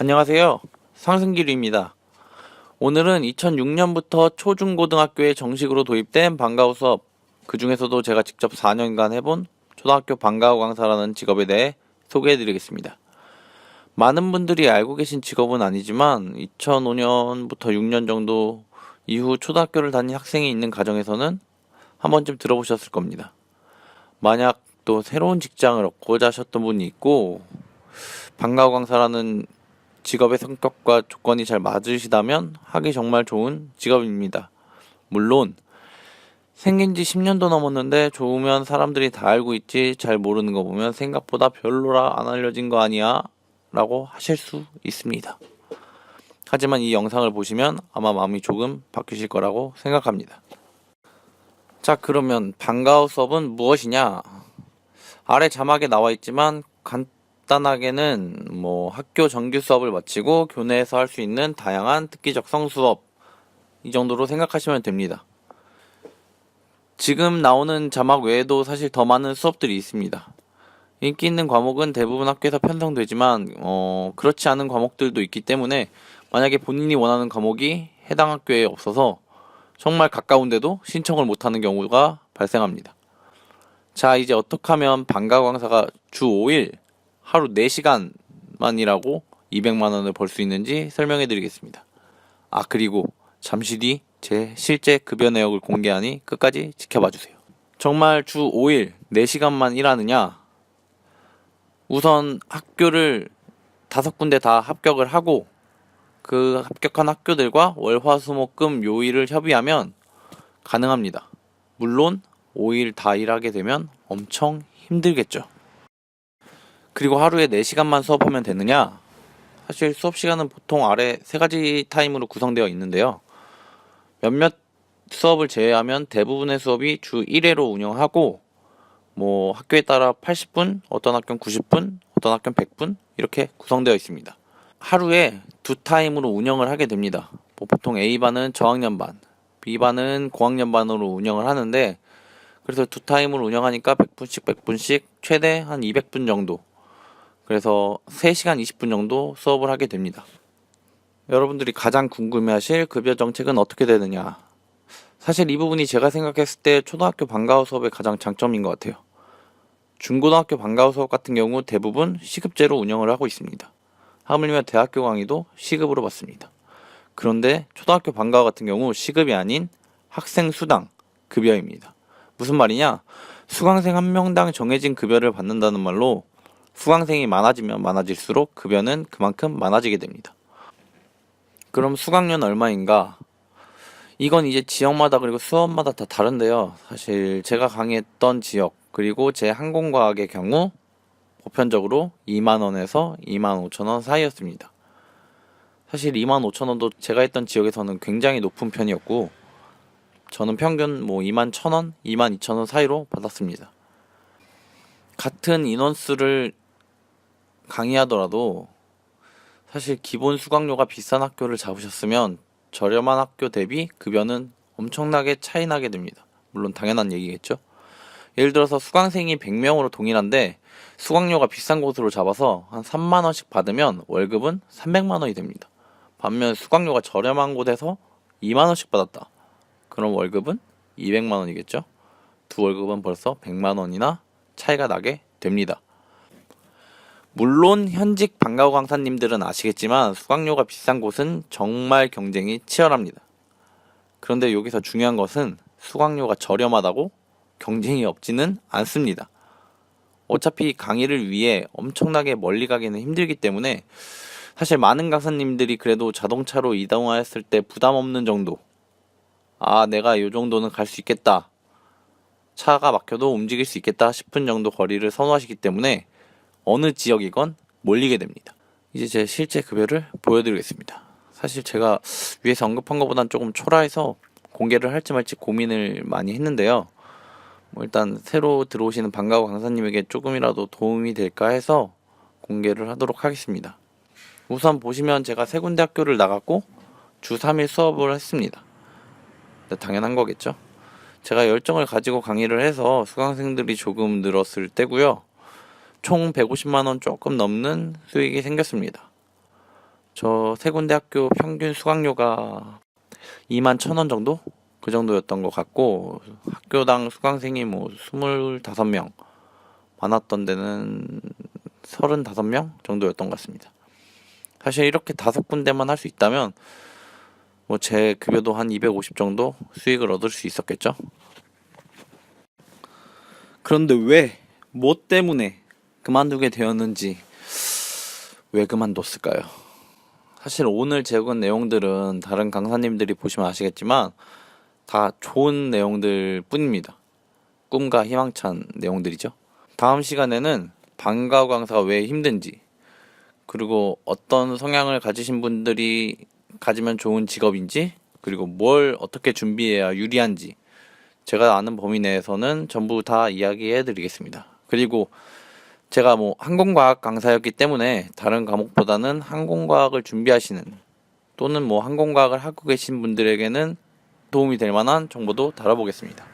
안녕하세요. 상승기류입니다. 오늘은 2006년부터 초중고등학교에 정식으로 도입된 방과후 수업, 그 중에서도 제가 직접 4년간 해본 초등학교 방과후 강사라는 직업에 대해 소개해드리겠습니다. 많은 분들이 알고 계신 직업은 아니지만 2005년부터 6년 정도 이후 초등학교를 다닌 학생이 있는 가정에서는 한 번쯤 들어보셨을 겁니다. 만약 또 새로운 직장을 얻고자 하셨던 분이 있고 방과후 강사라는 직업의 성격과 조건이 잘 맞으시다면 하기 정말 좋은 직업입니다. 물론 생긴 지 10년도 넘었는데 좋으면 사람들이 다 알고 있지 잘 모르는 거 보면 생각보다 별로라 안 알려진 거 아니야? 라고 하실 수 있습니다. 하지만 이 영상을 보시면 아마 마음이 조금 바뀌실 거라고 생각합니다. 자, 그러면 방과후 수업은 무엇이냐? 아래 자막에 나와 있지만 간단하게는 학교 정규 수업을 마치고 교내에서 할 수 있는 다양한 특기적 성수업, 이 정도로 생각하시면 됩니다. 지금 나오는 자막 외에도 사실 더 많은 수업들이 있습니다. 인기 있는 과목은 대부분 학교에서 편성되지만 그렇지 않은 과목들도 있기 때문에 만약에 본인이 원하는 과목이 해당 학교에 없어서 정말 가까운데도 신청을 못하는 경우가 발생합니다. 자, 이제 어떻게 하면 방과후 강사가 주 5일 하루 4시간만 일하고 200만원을 벌 수 있는지 설명해 드리겠습니다. 그리고 잠시 뒤 제 실제 급여 내역을 공개하니 끝까지 지켜봐 주세요. 정말 주 5일 4시간만 일하느냐? 우선 학교를 5군데 다 합격을 하고 그 합격한 학교들과 월, 화, 수, 목, 금 요일을 협의하면 가능합니다. 물론 5일 다 일하게 되면 엄청 힘들겠죠. 그리고 하루에 4시간만 수업하면 되느냐? 사실 수업 시간은 보통 아래 3가지 타임으로 구성되어 있는데요. 몇몇 수업을 제외하면 대부분의 수업이 주 1회로 운영하고 학교에 따라 80분, 어떤 학교는 90분, 어떤 학교는 100분 이렇게 구성되어 있습니다. 하루에 2타임으로 운영을 하게 됩니다. 보통 A반은 저학년반, B반은 고학년반으로 운영을 하는데 그래서 2타임으로 운영하니까 100분씩 최대 한 200분 정도, 그래서 3시간 20분 정도 수업을 하게 됩니다. 여러분들이 가장 궁금해하실 급여 정책은 어떻게 되느냐? 사실 이 부분이 제가 생각했을 때 초등학교 방과후 수업의 가장 장점인 것 같아요. 중고등학교 방과후 수업 같은 경우 대부분 시급제로 운영을 하고 있습니다. 하물며 대학교 강의도 시급으로 받습니다. 그런데 초등학교 방과후 같은 경우 시급이 아닌 학생 수당 급여입니다. 무슨 말이냐? 수강생 한 명당 정해진 급여를 받는다는 말로 수강생이 많아지면 많아질수록 급여는 그만큼 많아지게 됩니다. 그럼 수강료는 얼마인가? 이건 이제 지역마다 그리고 수업마다 다 다른데요. 사실 제가 강의했던 지역 그리고 제 항공과학의 경우 보편적으로 2만원에서 25,000원 사이였습니다. 사실 25,000원도 제가 했던 지역에서는 굉장히 높은 편이었고 저는 평균 21,000원, 22,000원 사이로 받았습니다. 같은 인원수를 강의하더라도 사실 기본 수강료가 비싼 학교를 잡으셨으면 저렴한 학교 대비 급여는 엄청나게 차이 나게 됩니다. 물론 당연한 얘기겠죠. 예를 들어서 수강생이 100명으로 동일한데 수강료가 비싼 곳으로 잡아서 한 3만원씩 받으면 월급은 300만원이 됩니다. 반면 수강료가 저렴한 곳에서 2만원씩 받았다. 그럼 월급은 200만원이겠죠. 두 월급은 벌써 100만원이나 차이가 나게 됩니다. 물론 현직 방과후 강사님들은 아시겠지만 수강료가 비싼 곳은 정말 경쟁이 치열합니다. 그런데 여기서 중요한 것은 수강료가 저렴하다고 경쟁이 없지는 않습니다. 어차피 강의를 위해 엄청나게 멀리 가기는 힘들기 때문에 사실 많은 강사님들이 그래도 자동차로 이동하였을 때 부담 없는 정도, 내가 이 정도는 갈 수 있겠다, 차가 막혀도 움직일 수 있겠다 싶은 정도 거리를 선호하시기 때문에 어느 지역이건 몰리게 됩니다. 이제 제 실제 급여를 보여드리겠습니다. 사실 제가 위에서 언급한 것보단 조금 초라해서 공개를 할지 말지 고민을 많이 했는데요. 일단 새로 들어오시는 방과후 강사님에게 조금이라도 도움이 될까 해서 공개를 하도록 하겠습니다. 우선 보시면 제가 3군데 학교를 나갔고 주 3일 수업을 했습니다. 당연한 거겠죠. 제가 열정을 가지고 강의를 해서 수강생들이 조금 늘었을 때고요. 총 150만원 조금 넘는 수익이 생겼습니다. 저 세 군데 학교 평균 수강료가 21,000원 정도? 그 정도였던 것 같고, 학교당 수강생이 뭐 25명, 많았던 데는 35명 정도였던 것 같습니다. 사실 이렇게 5군데만 할 수 있다면 뭐 제 급여도 한 250 정도 수익을 얻을 수 있었겠죠. 그런데 뭐 때문에 그만두게 되었는지, 왜 그만뒀을까요? 사실 오늘 적은 내용들은 다른 강사님들이 보시면 아시겠지만 다 좋은 내용들 뿐입니다. 꿈과 희망찬 내용들이죠. 다음 시간에는 방과후 강사가 왜 힘든지, 그리고 어떤 성향을 가지신 분들이 가지면 좋은 직업인지, 그리고 뭘 어떻게 준비해야 유리한지 제가 아는 범위 내에서는 전부 다 이야기해 드리겠습니다. 그리고 제가 뭐 항공과학 강사였기 때문에 다른 과목보다는 항공과학을 준비하시는, 또는 뭐 항공과학을 하고 계신 분들에게는 도움이 될 만한 정보도 다뤄보겠습니다.